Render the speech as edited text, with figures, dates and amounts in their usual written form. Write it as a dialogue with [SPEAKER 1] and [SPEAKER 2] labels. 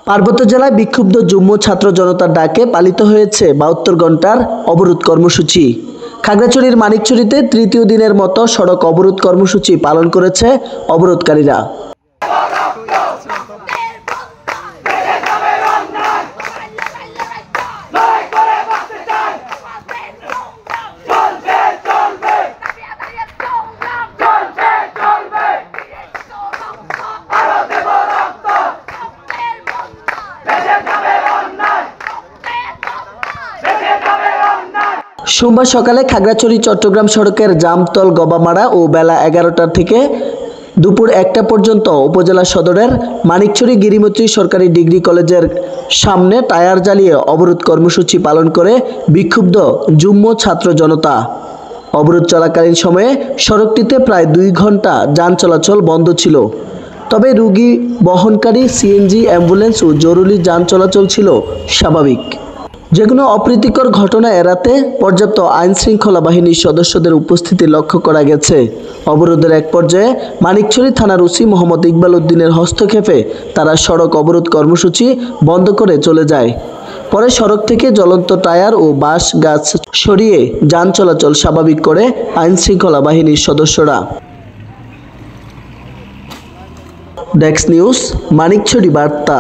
[SPEAKER 1] পার্বত্য জেলায় বিক্ষুব্ধ যুগ্ম ছাত্র জনতার ডাকে পালিত হয়েছে ৭২ ঘন্টার অবরোধ কর্মসূচি। খাগড়াছড়ির মানিকছড়িতে তৃতীয় দিনের মতো সড়ক অবরোধ কর্মসূচি পালন করেছে অবরোধকারীরা। সোমবার সকালে খাগড়াছড়ি চট্টগ্রাম সড়কের জামতল গবামারা ও বেলা ১১টা থেকে দুপুর ১টা পর্যন্ত উপজেলা সদরের মানিকছড়ি গিরিমতি সরকারি ডিগ্রি কলেজের সামনে টায়ার জ্বালিয়ে অবরোধ কর্মসূচি পালন করে বিক্ষুব্ধ যুগ্ম ছাত্র জনতা। অবরোধ চলাকালীন সময়ে সড়কটিতে প্রায় ২ ঘন্টা যান চলাচল বন্ধ ছিল। তবে রোগী বহনকারী সিএনজি, অ্যাম্বুলেন্স ও জরুরি যান চলাচল ছিল স্বাভাবিক। যেকোনো অপ্রীতিকর ঘটনা এড়াতে পর্যাপ্ত আইনশৃঙ্খলা বাহিনীর সদস্যদের উপস্থিতি লক্ষ্য করা গেছে। অবরোধের এক পর্যায়ে মানিকছড়ি থানার ওসি মোহাম্মদ ইকবাল উদ্দিনের হস্তক্ষেপে তারা সড়ক অবরোধ কর্মসূচি বন্ধ করে চলে যায়। পরে সড়ক থেকে জ্বলন্ত টায়ার ও বাঁশ গাছ সরিয়ে যান চলাচল স্বাভাবিক করে আইনশৃঙ্খলা বাহিনীর সদস্যরা। ডেস্ক নিউজ, মানিকছড়ি বার্তা।